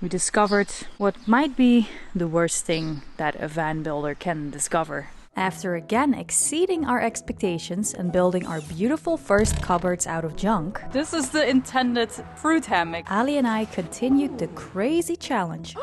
we discovered what might be the worst thing that a van builder can discover. After again exceeding our expectations and building our beautiful first cupboards out of junk, this is the intended fruit hammock. Ali and I continued the crazy challenge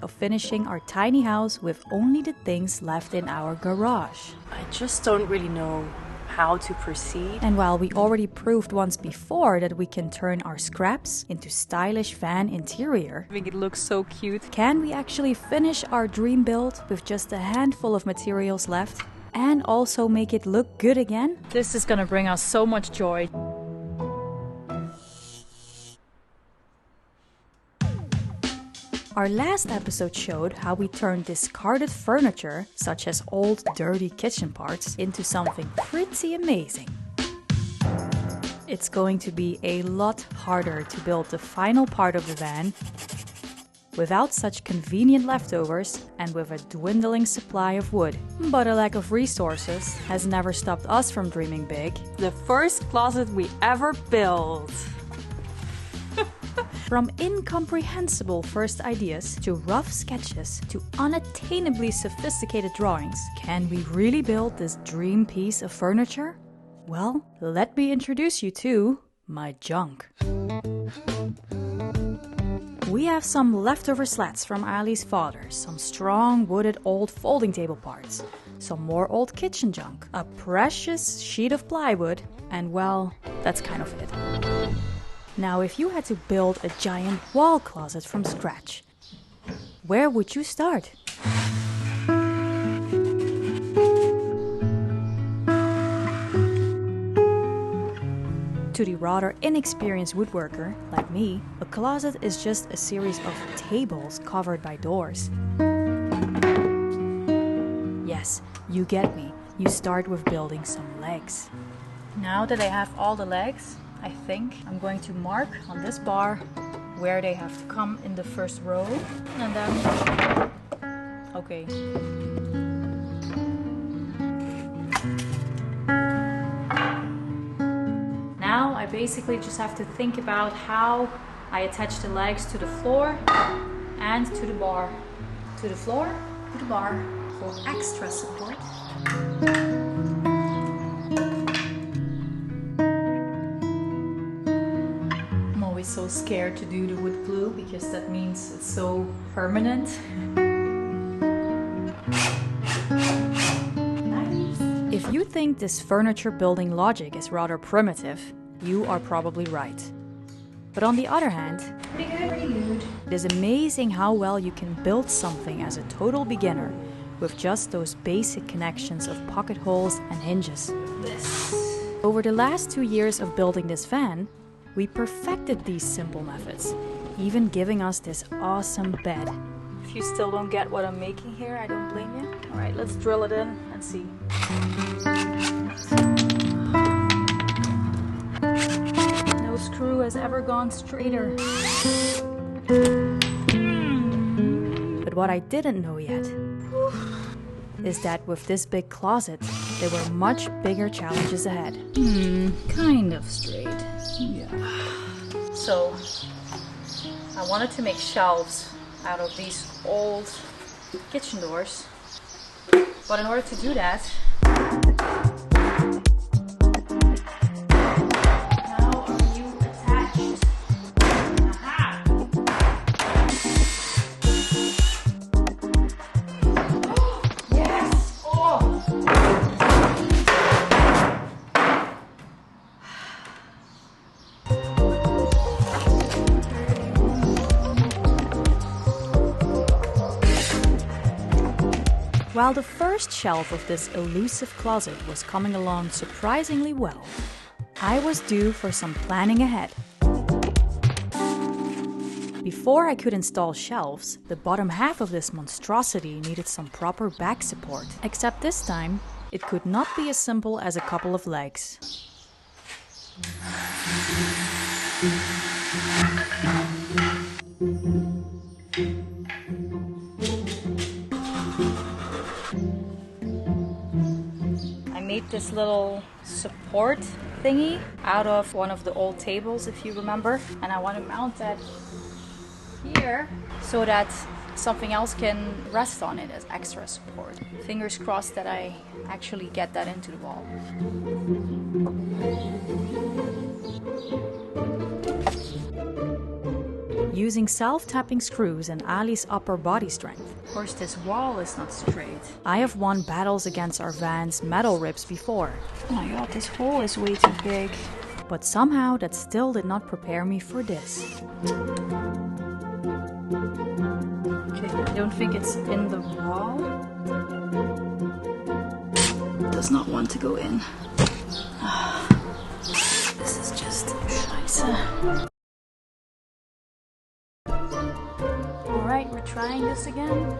of finishing our tiny house with only the things left in our garage. I just don't really know how to proceed. And while we already proved once before that we can turn our scraps into stylish van interior, I think it looks so cute. Can we actually finish our dream build with just a handful of materials left and also make it look good again? This is gonna bring us so much joy. Our last episode showed how we turned discarded furniture, such as old dirty kitchen parts, into something pretty amazing. It's going to be a lot harder to build the final part of the van without such convenient leftovers and with a dwindling supply of wood. But a lack of resources has never stopped us from dreaming big. The first closet we ever built. From incomprehensible first ideas to rough sketches to unattainably sophisticated drawings, can we really build this dream piece of furniture? Well, let me introduce you to my junk. We have some leftover slats from Ali's father, some strong wooded old folding table parts, some more old kitchen junk, a precious sheet of plywood, and well, that's kind of it. Now, if you had to build a giant wall closet from scratch, where would you start? To the rather inexperienced woodworker, like me, a closet is just a series of tables covered by doors. Yes, you get me. You start with building some legs. Now that I have all the legs, I think I'm going to mark on this bar where they have to come in the first row, and then, okay. Now I basically just have to think about how I attach the legs to the floor and to the bar. To the floor, to the bar for extra support. So scared to do the wood glue because that means it's so permanent. Nice. If you think this furniture building logic is rather primitive, you are probably right. But on the other hand, pretty good. It is amazing how well you can build something as a total beginner with just those basic connections of pocket holes and hinges. Over the last 2 years of building this van, we perfected these simple methods, even giving us this awesome bed. If you still don't get what I'm making here, I don't blame you. All right, let's drill it in and see. No screw has ever gone straighter. But what I didn't know yet is that with this big closet, there were much bigger challenges ahead. Kind of straight. Yeah. So, I wanted to make shelves out of these old kitchen doors. But in order to do that, how are you attached? Aha! Yes! Oh! While the first shelf of this elusive closet was coming along surprisingly well, I was due for some planning ahead. Before I could install shelves, the bottom half of this monstrosity needed some proper back support. Except this time, it could not be as simple as a couple of legs. Made this little support thingy out of one of the old tables, if you remember, and I want to mount that here so that something else can rest on it as extra support. Fingers crossed that I actually get that into the wall. Using self-tapping screws and Ali's upper body strength. Of course, this wall is not straight. I have won battles against our van's metal ribs before. Oh my god, this hole is way too big. But somehow that still did not prepare me for this. Okay, I don't think it's in the wall. It does not want to go in. This is just scheiße. Alright, we're trying this again.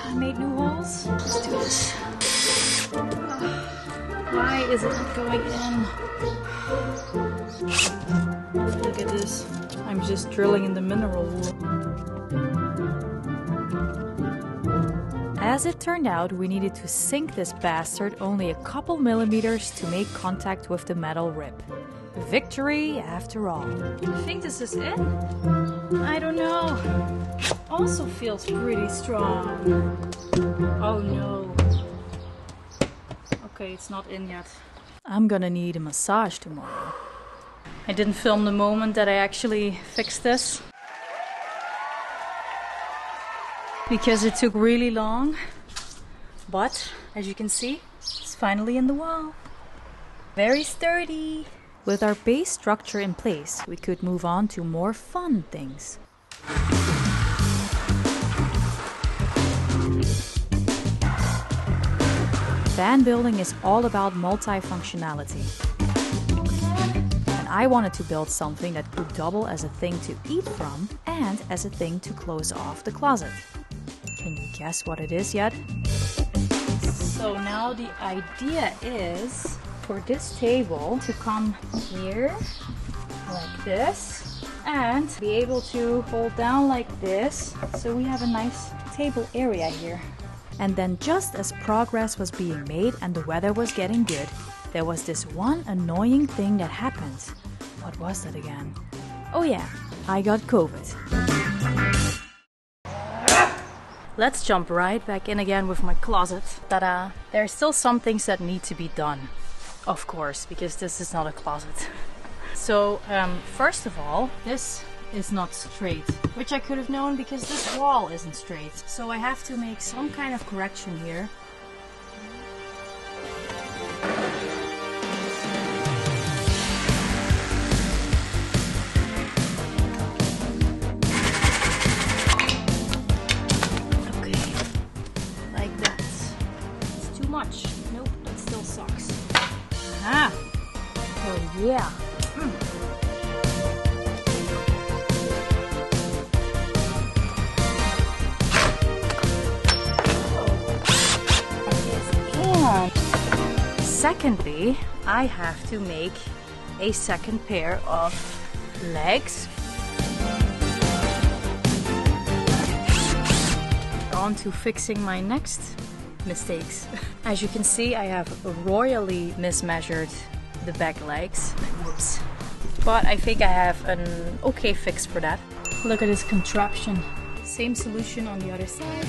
I made new holes. Let's do this. Why is it not going in? Look at this. I'm just drilling in the mineral wool. As it turned out, we needed to sink this bastard only a couple millimeters to make contact with the metal rib. Victory after all. I think this is it. I don't know. Also feels pretty strong. Oh no. Okay, it's not in yet. I'm gonna need a massage tomorrow. I didn't film the moment that I actually fixed this because it took really long. But as you can see, it's finally in the wall. Very sturdy. With our base structure in place, we could move on to more fun things. Van building is all about multifunctionality. And I wanted to build something that could double as a thing to eat from and as a thing to close off the closet. Can you guess what it is yet? So now the idea is for this table to come here like this and be able to fold down like this, so we have a nice table area here. And then just as progress was being made and the weather was getting good, there was this one annoying thing that happened. What was that again? Oh yeah, I got COVID. Let's jump right back in again with my closet. Ta-da! There are still some things that need to be done. Of course, because this is not a closet. So, first of all, this is not straight, which I could have known because this wall isn't straight. So I have to make some kind of correction here. Okay, like that. It's too much. Nope, that still sucks. Ah! Oh yeah! Secondly, I have to make a second pair of legs. On to fixing my next mistakes. As you can see, I have royally mismeasured the back legs. Whoops. But I think I have an okay fix for that. Look at this contraption. Same solution on the other side.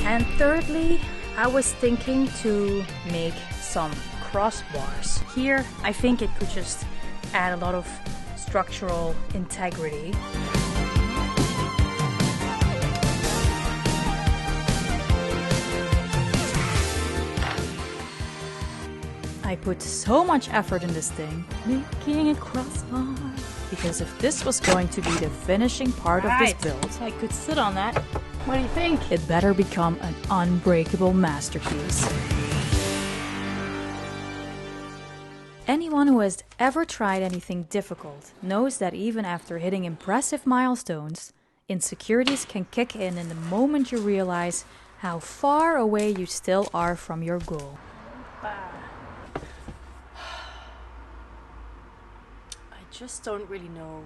And thirdly, I was thinking to make some crossbars. Here, I think it could just add a lot of structural integrity. I put so much effort in this thing, making a crossbar. Because if this was going to be the finishing part of this build, I could sit on that. What do you think? It better become an unbreakable masterpiece. Anyone who has ever tried anything difficult knows that even after hitting impressive milestones, insecurities can kick in the moment you realize how far away you still are from your goal. I just don't really know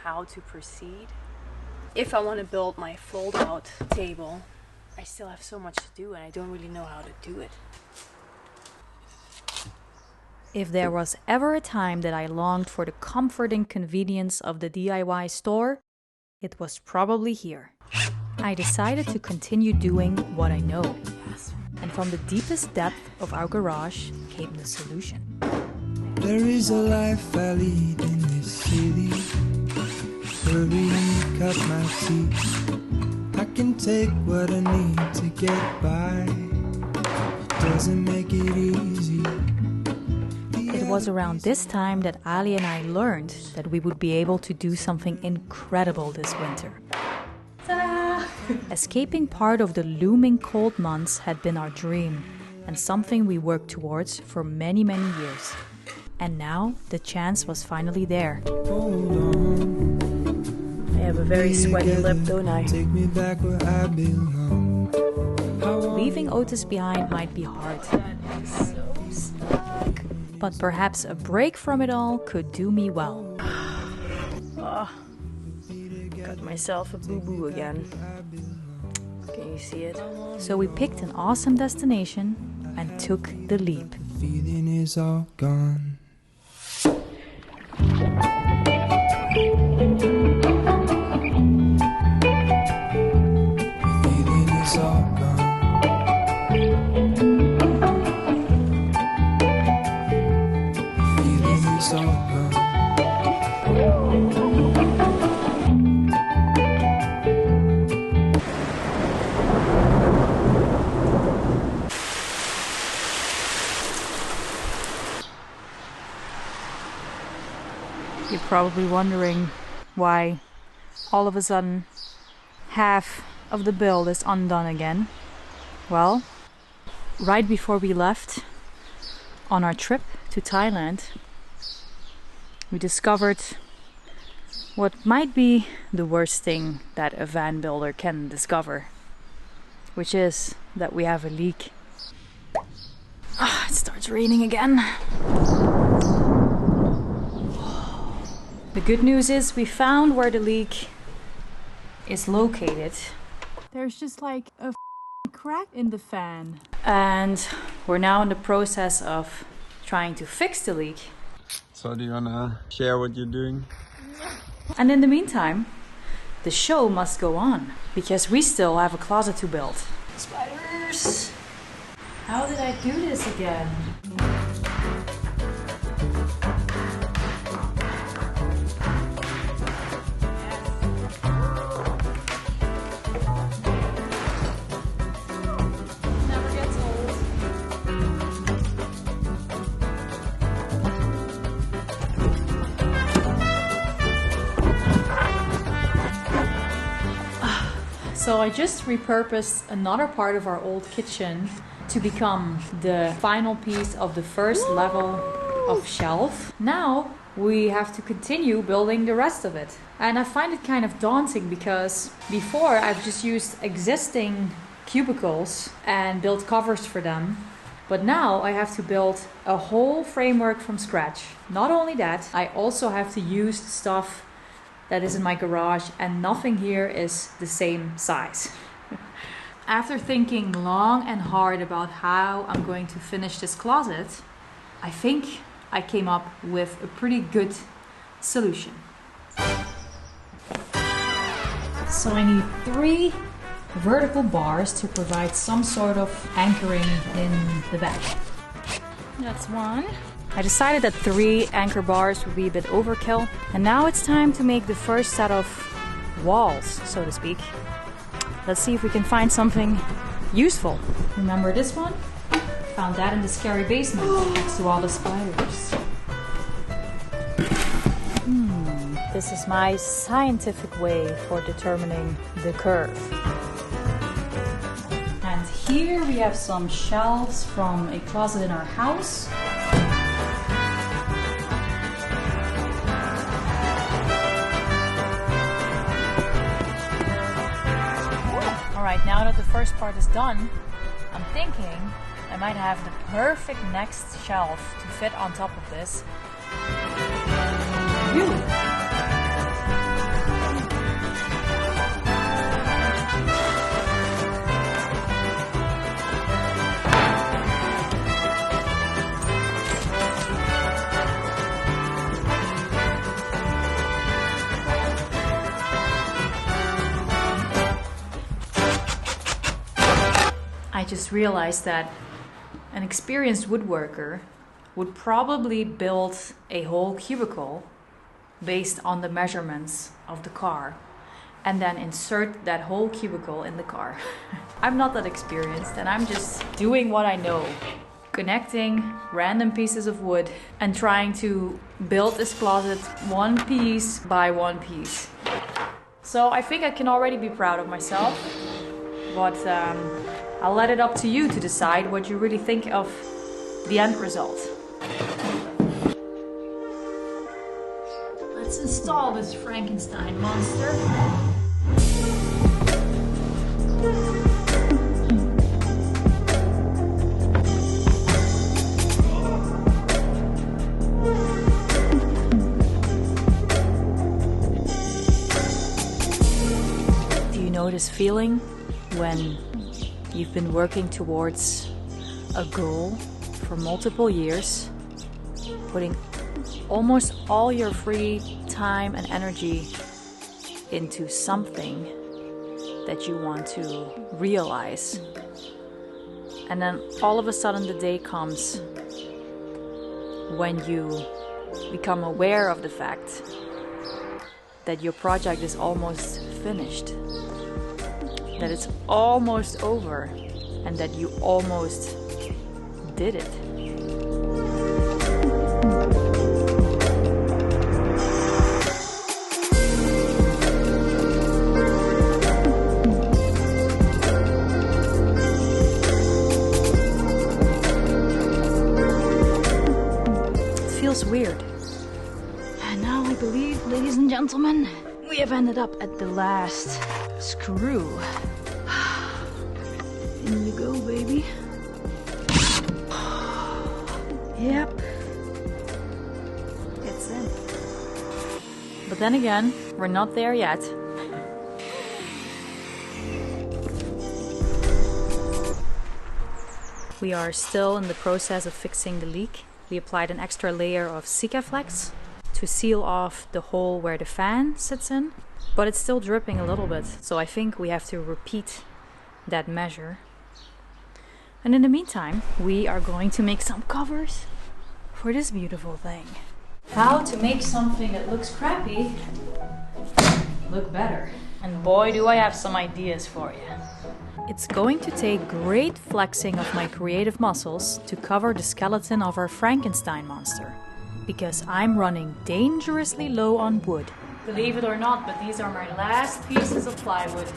how to proceed. If I want to build my fold-out table, I still have so much to do and I don't really know how to do it. If there was ever a time that I longed for the comfort and convenience of the DIY store, it was probably here. I decided to continue doing what I know. And from the deepest depth of our garage came the solution. There is a life I lead in this city. Hurry, cut my teeth. I can take what I need to get by. It doesn't make it easy. It was around this time that Ali and I learned that we would be able to do something incredible this winter. Ta-da! Escaping part of the looming cold months had been our dream, and something we worked towards for many, many years. And now the chance was finally there. I have a very sweaty lip, don't I? Take me back where I belong. Leaving Otis behind might be hard. But perhaps a break from it all could do me well. Got myself a boo-boo again. Can you see it? So we picked an awesome destination and took the leap. Feeling is all gone. Feeling is all gone. Feeling is all gone. You're probably wondering why all of a sudden half of the build is undone again. Well, right before we left on our trip to Thailand, we discovered what might be the worst thing that a van builder can discover, which is that we have a leak. It starts raining again. The good news is we found where the leak is located. There's just like a crack in the fan. And we're now in the process of trying to fix the leak. So do you wanna share what you're doing? And in the meantime, the show must go on because we still have a closet to build. Spiders! How did I do this again? So I just repurposed another part of our old kitchen to become the final piece of the first level of shelf. Now we have to continue building the rest of it. And I find it kind of daunting because before I've just used existing cubicles and built covers for them. But now I have to build a whole framework from scratch. Not only that, I also have to use stuff that is in my garage, and nothing here is the same size. After thinking long and hard about how I'm going to finish this closet, I think I came up with a pretty good solution. So I need 3 vertical bars to provide some sort of anchoring in the back. That's one. I decided that 3 anchor bars would be a bit overkill. And now it's time to make the first set of walls, so to speak. Let's see if we can find something useful. Remember this one? Found that in the scary basement next to all the spiders. This is my scientific way for determining the curve. And here we have some shelves from a closet in our house. Alright, now that the first part is done, I'm thinking I might have the perfect next shelf to fit on top of this. just realized that an experienced woodworker would probably build a whole cubicle based on the measurements of the car and then insert that whole cubicle in the car. I'm not that experienced and I'm just doing what I know. Connecting random pieces of wood and trying to build this closet one piece by one piece. So I think I can already be proud of myself, but I'll let it up to you to decide what you really think of the end result. Let's install this Frankenstein monster. Do you know this feeling when you've been working towards a goal for multiple years, putting almost all your free time and energy into something that you want to realize, and then all of a sudden the day comes when you become aware of the fact that your project is almost finished, that it's almost over, and that you almost did it. It feels weird. And now I believe, ladies and gentlemen, we have ended up at the last screw. In you go, baby. Yep. It's in. But then again, we're not there yet. We are still in the process of fixing the leak. We applied an extra layer of Sikaflex to seal off the hole where the fan sits in, but it's still dripping a little bit, so I think we have to repeat that measure. And in the meantime, we are going to make some covers for this beautiful thing. How to make something that looks crappy look better. And boy, do I have some ideas for you. It's going to take great flexing of my creative muscles to cover the skeleton of our Frankenstein monster, because I'm running dangerously low on wood. Believe it or not, but these are my last pieces of plywood.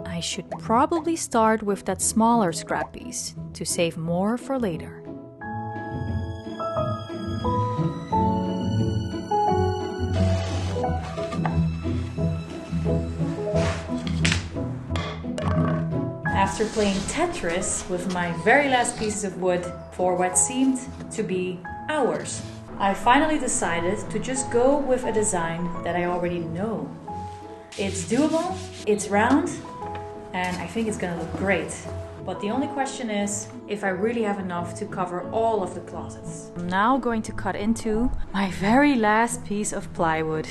I should probably start with that smaller scrap piece to save more for later. After playing Tetris with my very last pieces of wood for what seemed to be hours, I finally decided to just go with a design that I already know. It's doable, it's round, and I think it's gonna look great. But the only question is if I really have enough to cover all of the closets. I'm now going to cut into my very last piece of plywood.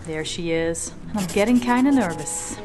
There she is. I'm getting kinda nervous.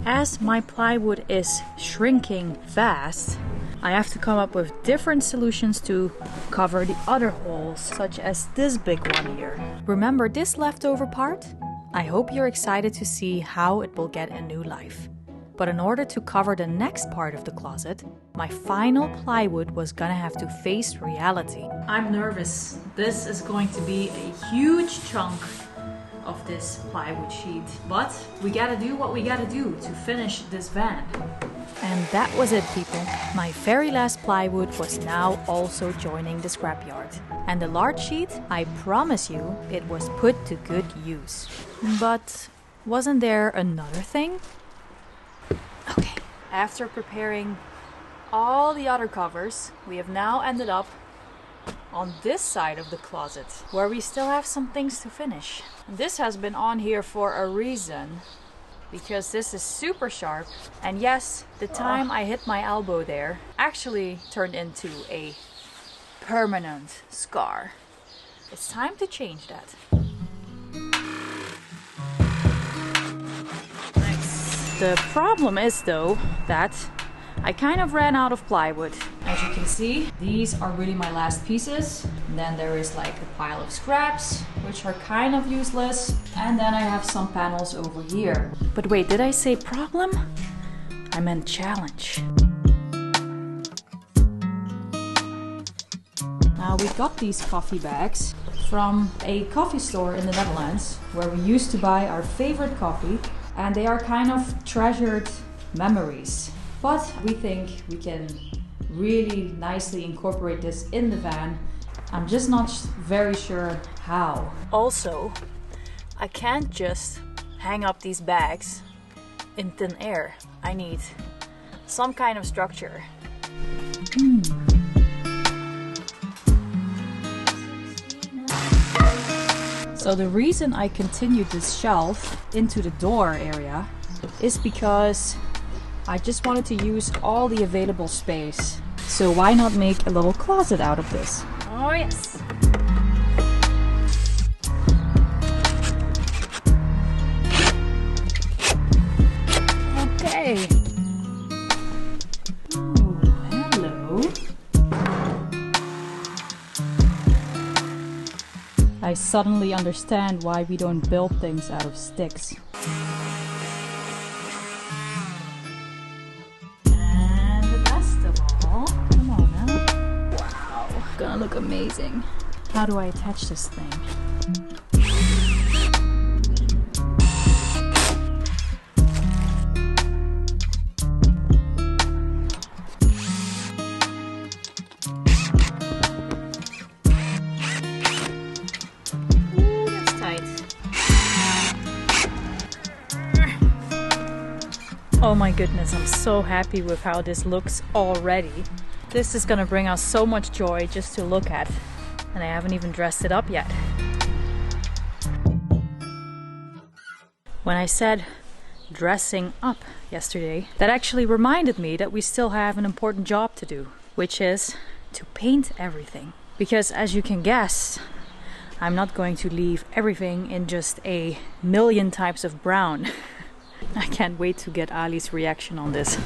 As my plywood is shrinking fast, I have to come up with different solutions to cover the other holes, such as this big one here. Remember this leftover part? I hope you're excited to see how it will get a new life. But in order to cover the next part of the closet, my final plywood was gonna have to face reality. I'm nervous. This is going to be a huge chunk of this plywood sheet, but we gotta do what we gotta do to finish this van. And that was it, people. My very last plywood was now also joining the scrapyard. And the large sheet, I promise you, it was put to good use. But wasn't there another thing? Okay, after preparing all the other covers, we have now ended up on this side of the closet, where we still have some things to finish. This has been on here for a reason, because this is super sharp. And yes, the time I hit my elbow there actually turned into a permanent scar. It's time to change that. Nice. The problem is though that I kind of ran out of plywood. As you can see, these are really my last pieces. And then there is like a pile of scraps, which are kind of useless. And then I have some panels over here. But wait, did I say problem? I meant challenge. Now we got these coffee bags from a coffee store in the Netherlands, where we used to buy our favorite coffee. And they are kind of treasured memories. But we think we can really nicely incorporate this in the van. I'm just not very sure how. Also, I can't just hang up these bags in thin air. I need some kind of structure. So the reason I continued this shelf into the door area is because I just wanted to use all the available space. So why not make a little closet out of this? Oh yes! Okay. Ooh, hello. I suddenly understand why we don't build things out of sticks. Gonna look amazing. How do I attach this thing? Ooh, that's tight. Oh my goodness, I'm so happy with how this looks already. This is gonna bring us so much joy just to look at. And I haven't even dressed it up yet. When I said dressing up yesterday, that actually reminded me that we still have an important job to do, which is to paint everything. Because as you can guess, I'm not going to leave everything in just a million types of brown. I can't wait to get Ali's reaction on this.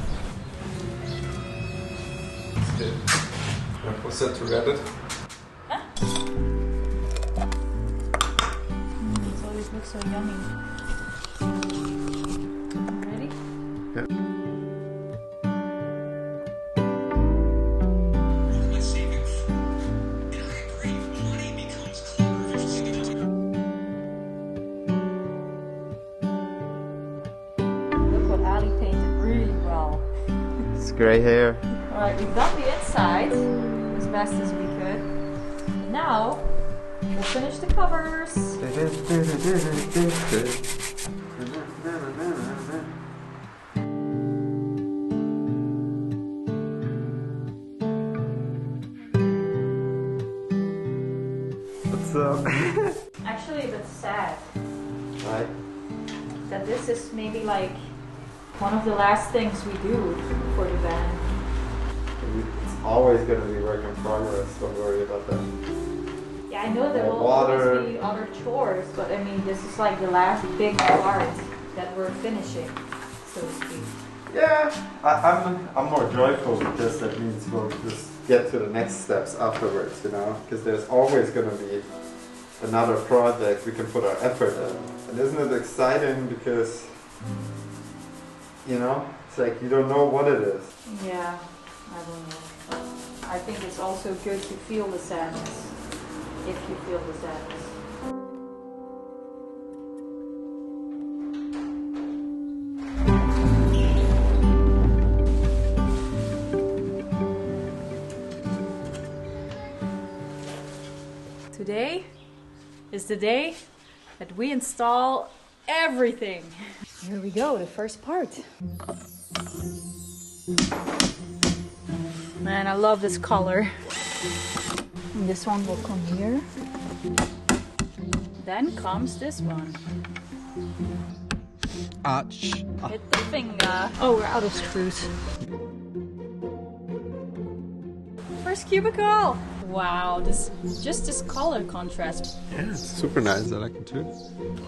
Was that to Reddit? Huh? These always look so yummy. Ready? Yeah. Look what Ali painted really well. It's grey hair. Alright, we've done the inside as best as we could. Now, we'll finish the covers. What's up? Actually a bit sad. Right. That this is maybe like one of the last things we do for the van. It's always going to be work in progress, don't worry about that. Yeah, I know there will water. always be other chores, but I mean, this is like the last big part that we're finishing, so to speak. Yeah, I'm more joyful because that means we'll just get to the next steps afterwards, you know, because there's always going to be another project we can put our effort in. And isn't it exciting because, you know, it's like you don't know what it is. Yeah, I don't know. I think it's also good to feel the sadness, if you feel the sadness. Today is the day that we install everything. Here we go, the first part. Man, I love this color. And this one will come here. Then comes this one. Ouch. Hit the finger. Oh, we're out of screws. First cubicle. Wow, this color contrast. Yeah, it's super nice. I like it too.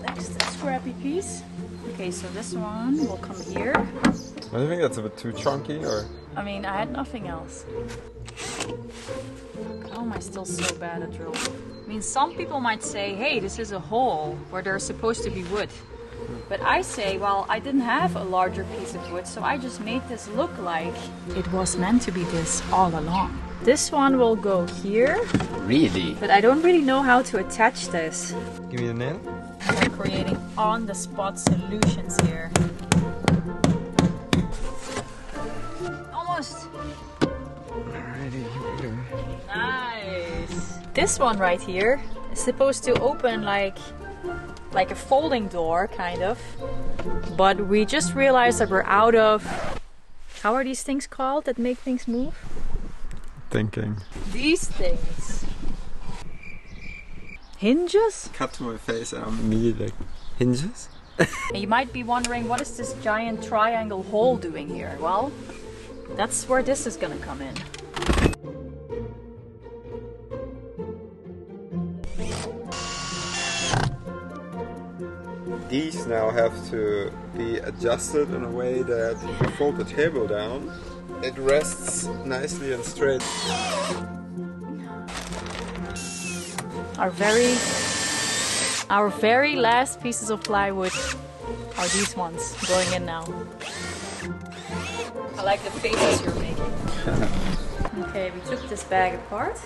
Next scrappy piece. Okay, so this one will come here. Do you think that's a bit too chunky, or? I mean, I had nothing else. How am I still so bad at drilling? I mean, some people might say, hey, this is a hole where there's supposed to be wood. But I say, well, I didn't have a larger piece of wood, so I just made this look like it was meant to be this all along. This one will go here. Really? But I don't really know how to attach this. Give me a nail. We're creating on-the-spot solutions here. Almost. Alrighty, here we go. Nice. This one right here is supposed to open like a folding door, kind of. But we just realized that we're out of... How are these things called that make things move? Thinking. These things. Hinges? Cut to my face and I'm immediately like, hinges? And you might be wondering, what is this giant triangle hole doing here? Well, that's where this is gonna come in. These now have to be adjusted in a way that if you fold the table down, it rests nicely and straight. Our very last pieces of plywood are these ones going in now. I like the faces you're making. Okay, we took this bag apart.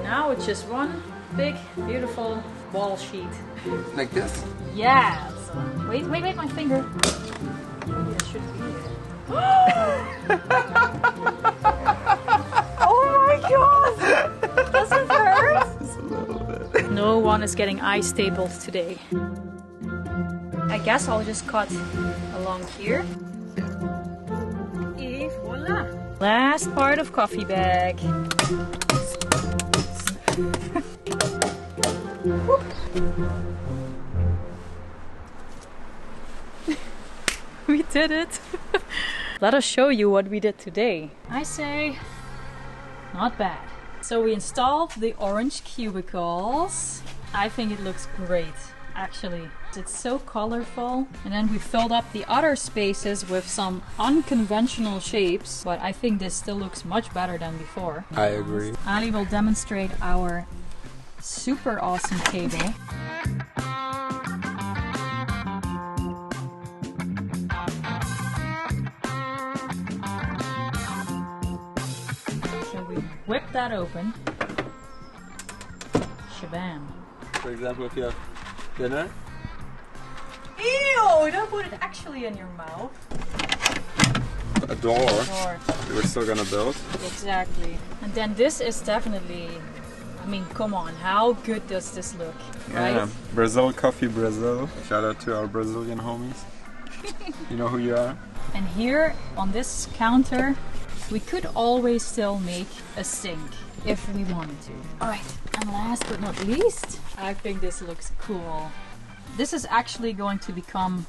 Now it's just one big, beautiful wall sheet. Like this? Yeah. So, wait, my finger. Maybe it should be here. Oh my god! Does it hurt? Just a little bit. No one is getting eye stapled today. I guess I'll just cut along here. Et voila! Last part of coffee bag. We did it! Let us show you what we did today. I say, not bad. So we installed the orange cubicles. I think it looks great, actually. It's so colorful. And then we filled up the other spaces with some unconventional shapes, but I think this still looks much better than before. I agree. Ali will demonstrate our super awesome table. So we whip that open. Shabam. For example, if you have dinner. Ew! Don't put it actually in your mouth. A door. Or, We're still gonna build. exactly. And then this is definitely, I mean, come on, how good does this look, right? Yeah. Brazil Coffee Brazil. Shout out to our Brazilian homies. You know who you are? And here on this counter, we could always still make a sink if we wanted to. Alright, and last but not least, I think this looks cool. This is actually going to become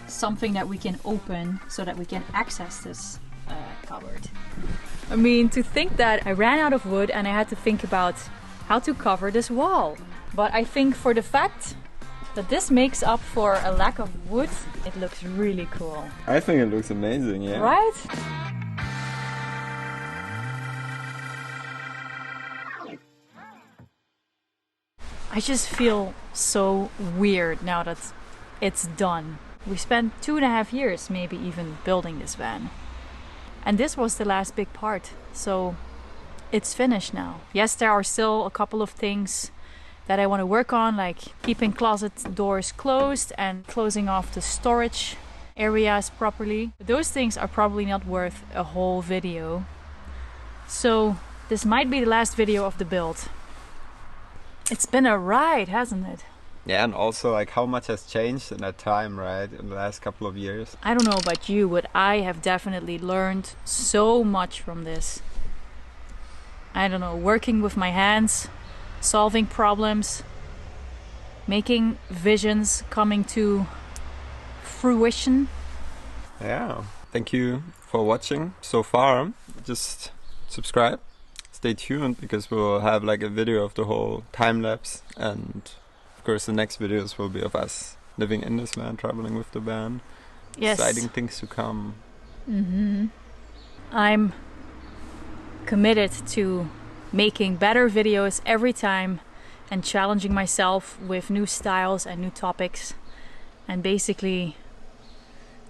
something that we can open so that we can access this cupboard. I mean, to think that I ran out of wood and I had to think about how to cover this wall. But I think for the fact that this makes up for a lack of wood, it looks really cool. I think it looks amazing, yeah. Right? I just feel so weird now that it's done. We spent 2.5 years maybe even building this van. And this was the last big part. So it's finished now. Yes, there are still a couple of things that I want to work on, like keeping closet doors closed and closing off the storage areas properly. But those things are probably not worth a whole video. So this might be the last video of the build. It's been a ride, hasn't it? Yeah, and also like how much has changed in that time, right? In the last couple of years. I don't know about you, but I have definitely learned so much from this. I don't know, working with my hands, solving problems, making visions coming to fruition. Yeah. Thank you for watching so far. Just subscribe. Stay tuned because we'll have like a video of the whole time lapse, and of course the next videos will be of us living in this van, traveling with the van. Yes. Exciting things to come. I'm committed to making better videos every time and challenging myself with new styles and new topics. And basically,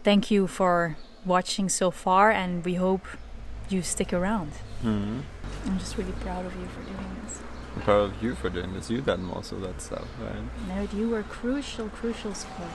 thank you for watching so far, and we hope you stick around. I'm just really proud of you for doing this. I'm proud of you for doing this. You done most of that stuff, right? No, you were crucial support.